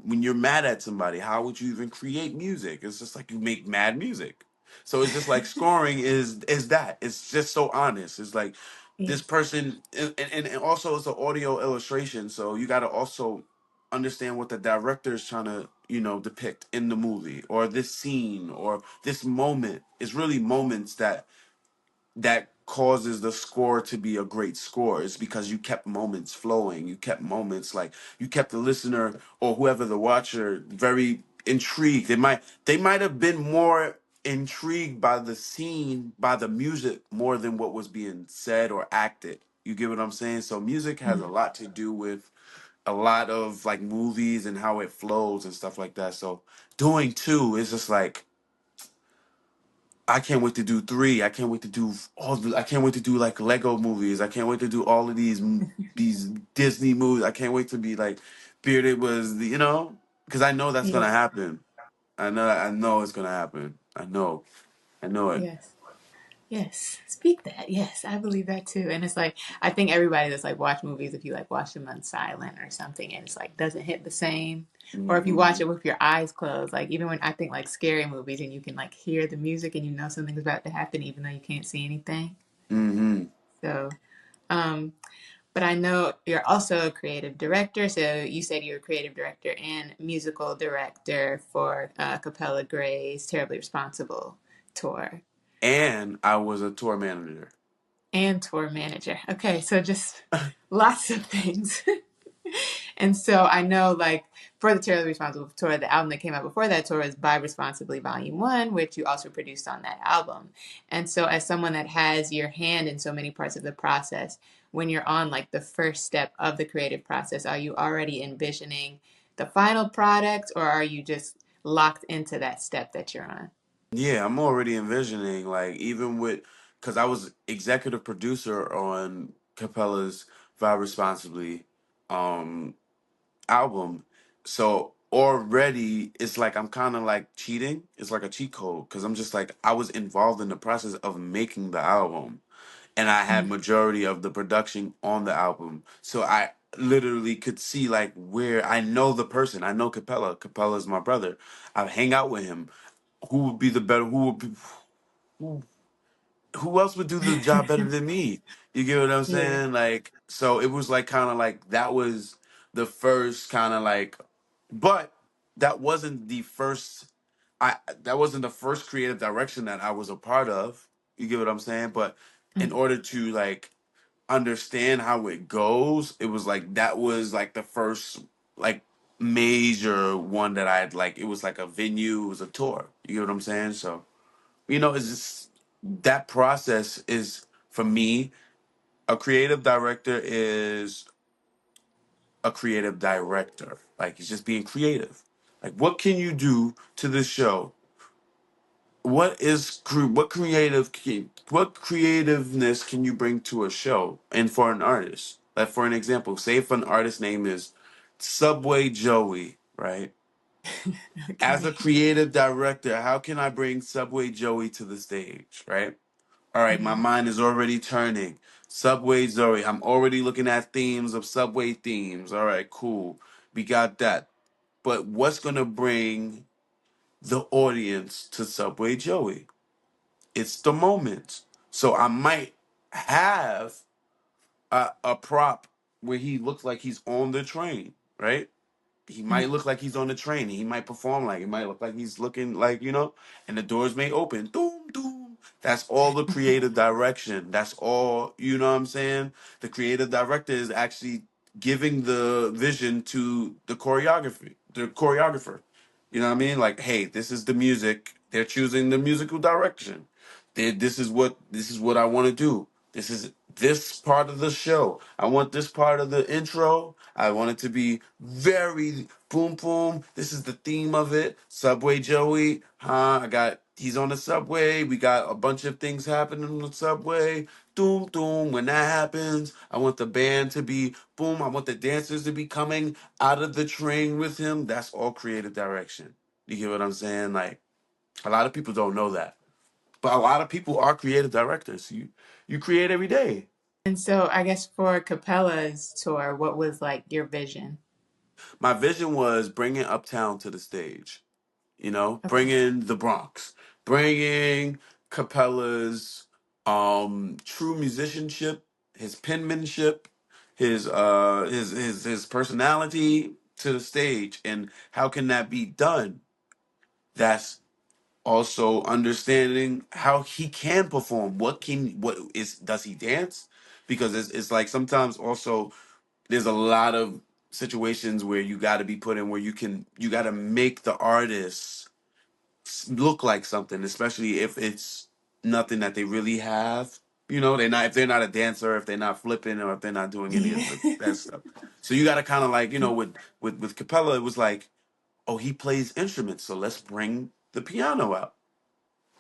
when you're mad at somebody? How would you even create music? It's just like you make mad music. So it's just like scoring is that. It's just so honest. It's like Yeah. this person and also it's an audio illustration, so you got to also understand what the director is trying to, you know, depict in the movie or this scene or this moment. It's really moments that causes the score to be a great score. It's because you kept moments flowing. You kept moments like you kept the listener or whoever the watcher very intrigued. They might have been more intrigued by the scene, by the music more than what was being said or acted. You get what I'm saying? So music has a lot to do with a lot of like movies and how it flows and stuff like that. So doing two is just like I can't wait to do three. I can't wait to do I can't wait to do like Lego movies. I can't wait to do all of these Disney movies. I can't wait to be like Bearded was the, because I know that's gonna Yeah. happen. I know it's gonna happen. I know it. Yes. Yes, speak that. Yes, I believe that too. And it's like I think everybody that's like watch movies, if you like watch them on silent or something, and it's like doesn't hit the same, or if you watch Hmm. it with your eyes closed, like even when I think like scary movies and you can like hear the music and you know something's about to happen even though you can't see anything. Hmm. So, um, but I know you're also a creative director. So you said you're a creative director and musical director for Capella Gray's Terribly Responsible tour. And I was a tour manager. And tour manager. Okay, so just lots of things. And so I know, like, for the Terribly Responsible tour, the album that came out before that tour was By Responsibly Volume 1, which you also produced on that album. And so, as someone that has your hand in so many parts of the process, when you're on, like, the first step of the creative process, are you already envisioning the final product, or are you just locked into that step that you're on? Yeah, I'm already envisioning like even with because I was executive producer on Capella's Vibe Responsibly um album. So already it's like I'm kind of like cheating. It's like a cheat code because I'm just like I was involved in the process of making the album and I had Mm. majority of the production on the album. So I literally could see like where I know the person. I know Capella. Capella's my brother. I hang out with him. Who would be the better? Who, who else would do the job better than me? You get what I'm Yeah. saying? Like, so it was like kind of like that was the first kind of like, but that wasn't the first. That wasn't the first creative direction that I was a part of. You get what I'm saying? But in Mm. order to like understand how it goes, it was like that was like the first like major one that I had like. It was like a venue. It was a tour. You get what I'm saying? So it's just that process is for me. A creative director is a creative director. Like it's just being creative. Like what can you do to the show? What creativeness can you bring to a show and for an artist? Like for an example, say if an artist name is Subway Joey, right? As a Okay. creative director, how can I bring Subway Joey to the stage, right? All right, my Hmm. mind is already turning. Subway Zoe. I'm already looking at themes of Subway themes. All right, cool. We got that. But what's going to bring the audience to Subway Joey? It's the moment. So I might have a prop where he looks like he's on the train, right? He might look like he's on the train. He might perform like it might look like he's looking like and the doors may open. Doom, doom. That's all the creative direction. That's all. You know what I'm saying? The creative director is actually giving the vision to the choreographer. You know what I mean? Like, hey, this is the music. They're choosing the musical direction. This is what I want to do. This is this part of the show. I want this part of the intro. I want it to be very boom boom. This is the theme of it. Subway Joey, huh? He's on the subway. We got a bunch of things happening on the subway. Doom doom. When that happens, I want the band to be boom. I want the dancers to be coming out of the train with him. That's all creative direction. You get what I'm saying? Like a lot of people don't know that. But a lot of people are creative directors. You create every day. And so I guess for Capella's tour, what was like your vision? My vision was bringing Uptown to the stage. Okay. Bringing the Bronx, bringing Capella's true musicianship, his penmanship, his personality to the stage. And how can that be done? That's also understanding how he can perform. Does he dance? Because it's like sometimes also there's a lot of situations where you got to be put in where you got to make the artist look like something, especially if it's nothing that they really have. You know, they're not if they're not a dancer, if they're not flipping, or if they're not doing any of Yeah. that stuff. So you got to kind of like, you know, with Capella, it was like, oh, he plays instruments, so let's bring the piano out.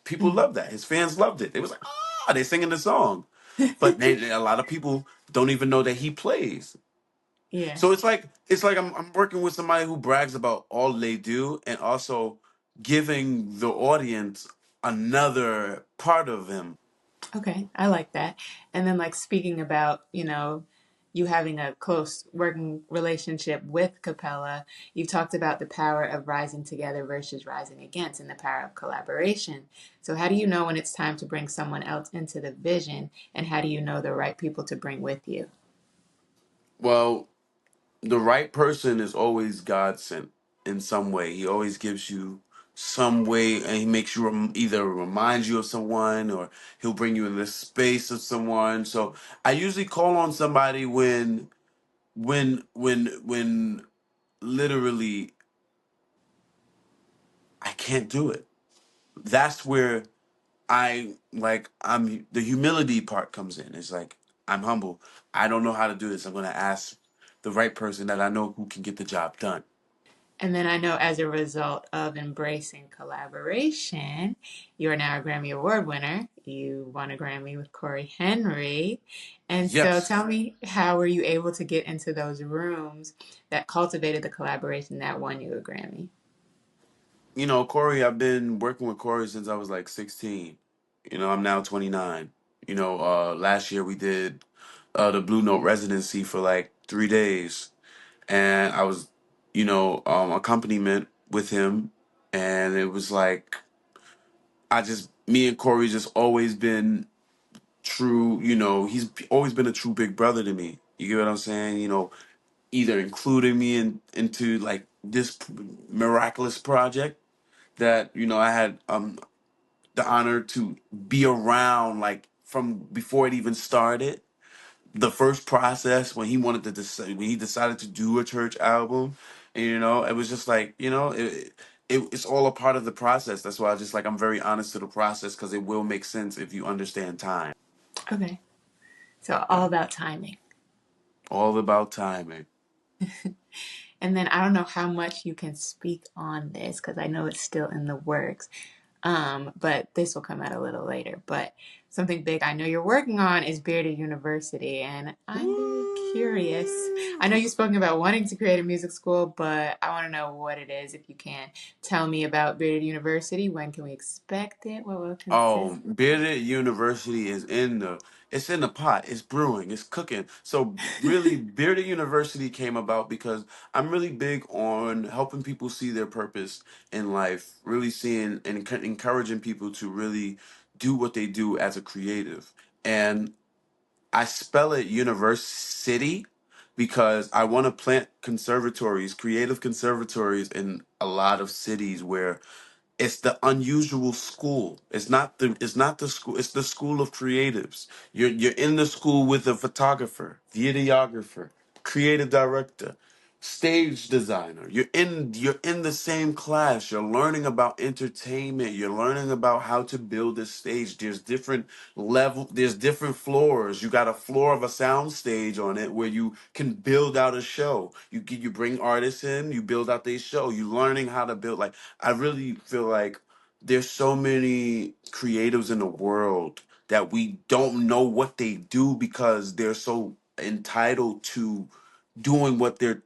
People Mhm. love that. His fans loved it. They was like, ah, they singing the song, but a lot of people don't even know that he plays. Yeah. So it's like I'm working with somebody who brags about all they do, and also giving the audience another part of him. Okay, I like that. And then, like, speaking about, you having a close working relationship with Capella, you've talked about the power of rising together versus rising against and the power of collaboration. So, how do you know when it's time to bring someone else into the vision, and how do you know the right people to bring with you? Well, the right person is always God sent in some way. He always gives you some way, and he makes you either reminds you of someone, or he'll bring you in the space of someone. So I usually call on somebody when literally I can't do it. That's where I'm the humility part comes in. It's like I'm humble. I don't know how to do this. I'm gonna ask the right person that I know who can get the job done. And then I know as a result of embracing collaboration, you are now a Grammy Award winner. You won a Grammy with Corey Henry. And so Yes. tell me, how were you able to get into those rooms that cultivated the collaboration that won you a Grammy? You know, Corey, I've been working with Corey since I was like 16. You know, I'm now 29. You know, last year we did the Blue Note residency for like 3 days. And I was, accompaniment with him. And it was like, me and Corey just always been true. You know, he's always been a true big brother to me. You get what I'm saying? You know, either including me into like this miraculous project that, I had the honor to be around, like from before it even started. The first process when he wanted to decide, when he decided to do a church album, and it was just like, it's all a part of the process. That's why I just like I'm very honest to the process, because it will make sense if you understand time. Okay. So Yeah, all about timing. all about timing. And then I don't know how much you can speak on this because I know it's still in the works. But this will come out a little later. But something big I know you're working on is Bearded University, and I'm very curious. I know Woo! you've spoken about wanting to create a music school, but I want to know what it is. If you can tell me about Bearded University, when can we expect it? What will it consist? Oh, Bearded University is it's in the pot. It's brewing. It's cooking. So really, Bearded University came about because I'm really big on helping people see their purpose in life. Really seeing and encouraging people to really do what they do as a creative. And I spell it university because I want to plant conservatories, creative conservatories in a lot of cities where it's the unusual school. It's not the school. It's the school of creatives. You're in the school with a photographer, videographer, creative director, stage designer. You're in the same class. You're learning about entertainment. You're learning about how to build a stage. There's different level. There's different floors. You got a floor of a sound stage on it where you can build out a show. You bring artists in. You build out their show. You learning how to build. Like, I really feel like there's so many creatives in the world that we don't know what they do because they're so entitled to doing what they're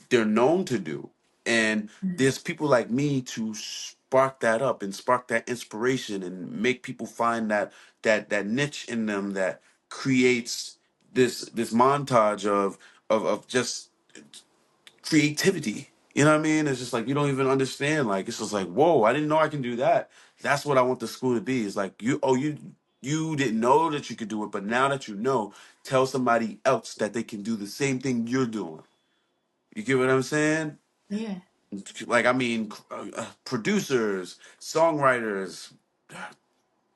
they're known to do. And there's people like me to spark that up and spark that inspiration and make people find that niche in them that creates this montage of just creativity. You know what I mean? It's just like you don't even understand. Like it's just like, whoa, I didn't know I can do that. That's what I want the school to be. It's like you didn't know that you could do it, but now that you know, tell somebody else that they can do the same thing you're doing. You get what I'm saying? Yeah. Like I mean, producers, songwriters,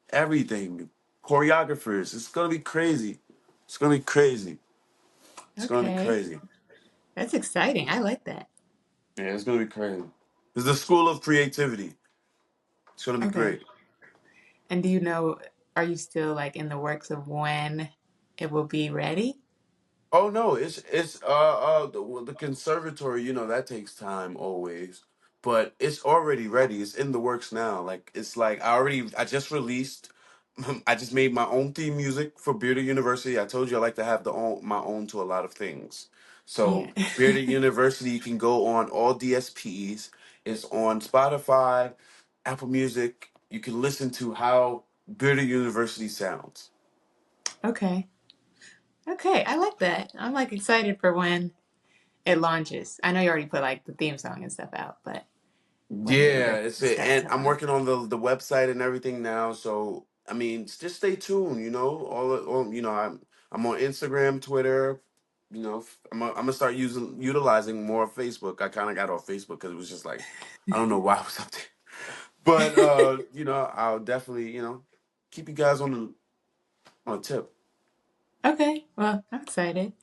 everything, choreographers. It's gonna be crazy. It's gonna be crazy. It's gonna be Okay. crazy. That's exciting. I like that. Yeah, it's gonna be crazy. It's the school of creativity. It's gonna be Okay. great. And do you know? are you still like in the works of when it will be ready? Oh no, it's the conservatory, that takes time always. But it's already ready. It's in the works now. Like it's like I just released I just made my own theme music for Bearded University. I told you I like to have my own to a lot of things. Yeah. So Bearded University, you can go on all DSPs. It's on Spotify, Apple Music. You can listen to how Bearded University sounds. Okay. Okay. I like that. I'm like excited for when it launches. I know you already put like the theme song and stuff out, but when it Yeah, really it's it, starts and to I'm launch. working on the website and everything now. So I mean, just stay tuned. I'm on Instagram, Twitter. I'm gonna start utilizing more of Facebook. I kind of got off Facebook because it was just like I don't know why I was up there, but I'll definitely keep you guys on a tip. Okay. Well, I'm excited.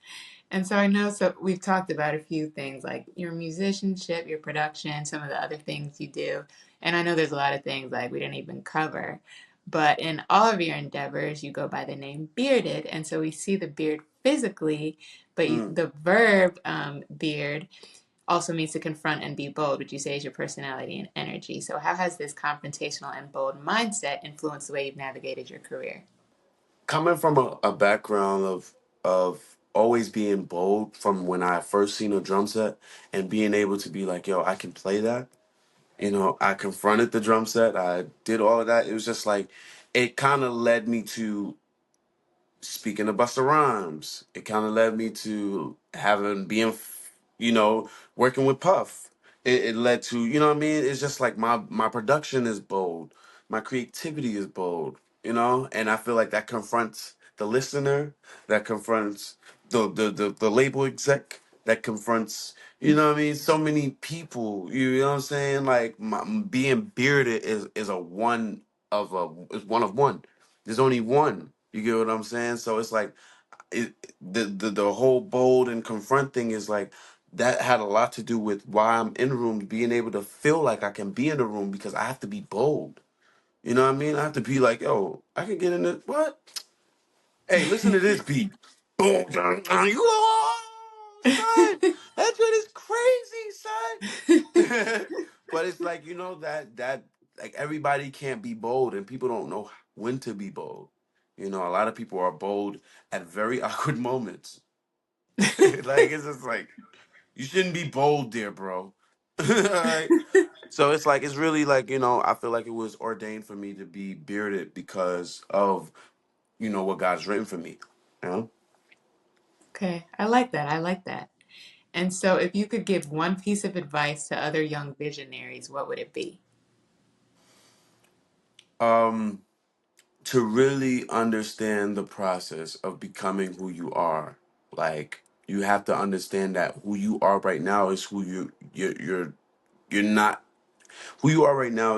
And so I know, so we've talked about a few things like your musicianship, your production, some of the other things you do. And I know there's a lot of things like we didn't even cover. But in all of your endeavors, you go by the name Bearded. And so we see the beard physically, but Mm. the verb beard also means to confront and be bold, which you say is your personality and energy. So how has this confrontational and bold mindset influenced the way you've navigated your career? Coming from a background of always being bold from when I first seen a drum set and being able to be like, yo, I can play that. I confronted the drum set. I did all of that. It was just like it kind of led me to speaking of Busta Rhymes. It kind of led me to working with Puff. It led to, you know what I mean? It's just like my production is bold. My creativity is bold, and I feel like that confronts the listener, that confronts the label exec, that confronts, you know what I mean? So many people, you know what I'm saying? Like being bearded is is one of one. There's only one. You get what I'm saying? So it's like the whole bold and confront thing is like that had a lot to do with why I'm in rooms, being able to feel like I can be in a room because I have to be bold. You know what I mean? I have to be like, yo, I can get in it. What? Hey, listen to this beat. Boom, dun, dun, you son. That joint is crazy, son. But it's like, that like everybody can't be bold and people don't know when to be bold. A lot of people are bold at very awkward moments. Like it's just like you shouldn't be bold there, bro. Alright. So it's like it's really like, I feel like it was ordained for me to be bearded because of, what God's written for me. You know? Okay, I like that. I like that. And so, if you could give one piece of advice to other young visionaries, what would it be? Um to really understand the process of becoming who you are, like you have to understand that who you are right now is who you're not. Who you are right now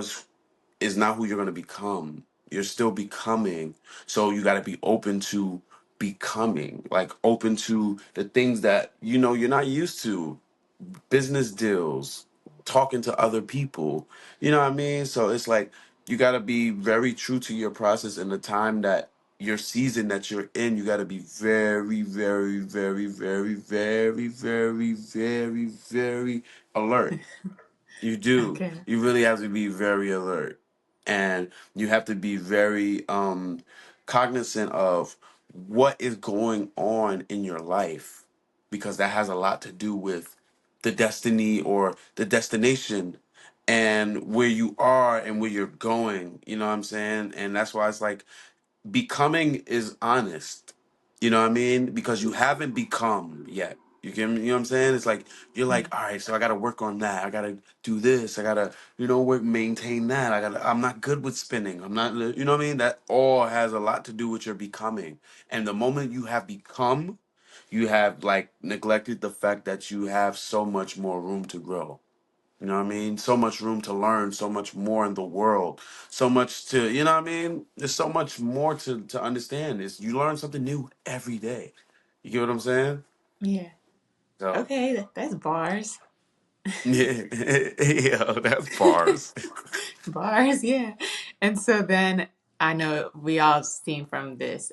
is not who you're going to become. You're still becoming. So you got to be open to becoming, like open to the things that you're not used to, business deals, talking to other people. You know what I mean? So it's like you got to be very true to your process and the time that your season that you're in. You got to be very, very, very, very, very, very, very, very alert. You do. Okay. You really have to be very alert. And you have to be very cognizant of what is going on in your life because that has a lot to do with the destiny or the destination and where you are and where you're going. You know what I'm saying? And that's why it's like becoming is honest. You know what I mean? Because you haven't become yet. You get me? You know what I'm saying? It's like you're Yeah. like, all right, so I gotta work on that. I gotta do this. I gotta, work, maintain that. I'm not good with spinning. I'm not, you know what I mean? That all has a lot to do with your becoming. And the moment you have become, you have like neglected the fact that you have so much more room to grow. You know what I mean? So much room to learn, so much more in the world, so much to, you know what I mean? There's so much more to understand. You learn something new every day. You get what I'm saying? Yeah. So, Okay, that's bars. yeah, yeah, that's bars. Bars, yeah. And so then I know we all seen from this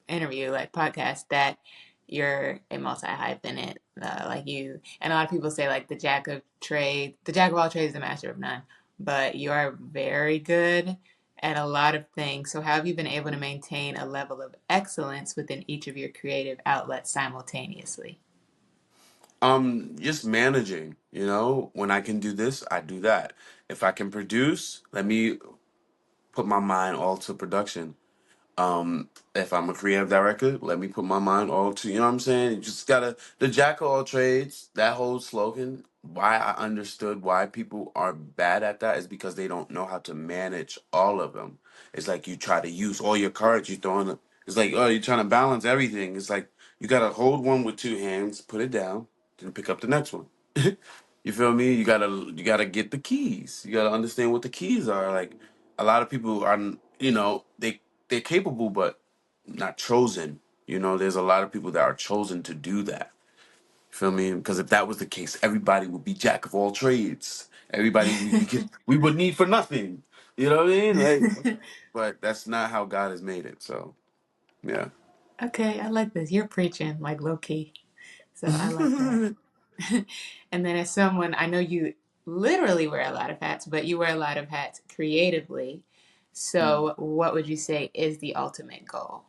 interview, like podcast, that you're a multi-hyphenate, like you. And a lot of people say like the jack of all trades, the master of none. But you are very good at a lot of things. So how have you been able to maintain a level of excellence within each of your creative outlets simultaneously? Just managing, when I can do this, I do that. If I can produce, let me put my mind all to production. If I'm a creative director, let me put my mind all to, you know what I'm saying? You just gotta, the jack of all trades, that whole slogan, why I understood why people are bad at that is because they don't know how to manage all of them. It's like you try to use all your cards, you throw in, it's like, oh, you're trying to balance everything. It's like you gotta hold one with two hands, put it down, then pick up the next one. You feel me? You gotta get the keys. You gotta understand what the keys are. Like a lot of people are, they're capable, but not chosen. There's a lot of people that are chosen to do that. You feel me? Because if that was the case, everybody would be jack of all trades. Everybody we would need for nothing. You know what I mean? Like, but that's not how God has made it. So yeah. Okay, I like this. You're preaching like low key. So I like that. And then as someone, I know you literally wear a lot of hats, but you wear a lot of hats creatively. So what would you say is the ultimate goal?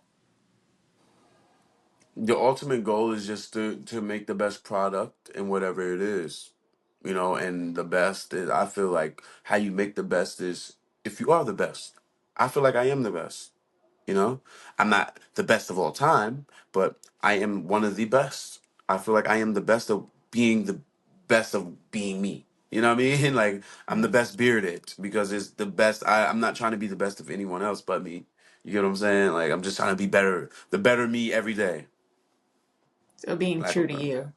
The ultimate goal is just to make the best product in whatever it is. And the best is, I feel like how you make the best is if you are the best. I feel like I am the best. You know, I'm not the best of all time, but I am one of the best. I feel like I am the best of being the best of being me. You know what I mean? Like I'm the best bearded because it's the best. I'm not trying to be the best of anyone else but me. You get what I'm saying? Like I'm just trying to be better, the better me every day. So being Like true to you.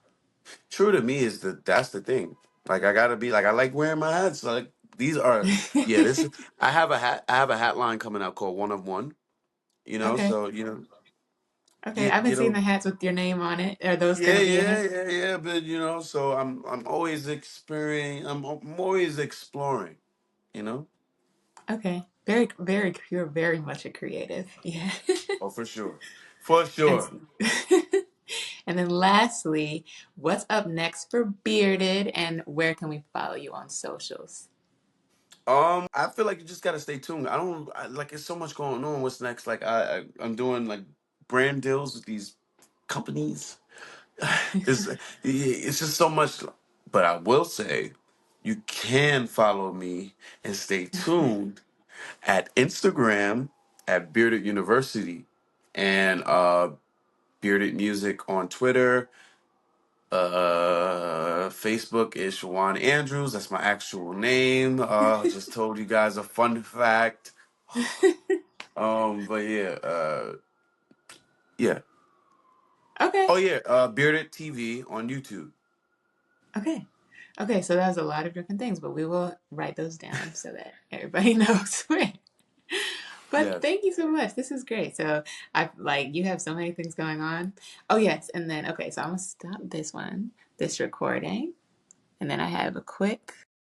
true to me is that's the thing. Like I gotta be like I like wearing my hats. Like these are yeah. This I have a hat. I have a hat line coming out called One of One. Okay. So Okay. I've get been get seeing a the hats with your name on it. Are those yeah, gonna be in yeah, it? yeah, yeah. But so I'm always experiencing. I'm always exploring. You know. Okay. Very, very, you're very much a creative. Yeah. Oh, for sure, for And sure. and then lastly, what's up next for Bearded and where can we follow you on socials? I feel like you just gotta stay tuned. Like. It's so much going on. What's next? Like I'm doing like brand deals with these companies. It's just so much. But I will say, you can follow me and stay tuned at Instagram at Bearded University and Bearded Music on Twitter. Facebook is Shawan Andrews. That's my actual name. Just told you guys a fun fact. But yeah, yeah. Okay. Oh yeah, Bearded TV on YouTube. Okay. Okay, so that was a lot of different things, but we will write those down so that everybody knows where. But Yes, thank you so much. This is great. So I like you have so many things going on. Oh yes, and then okay, so I'm gonna stop this recording, and then I have a quick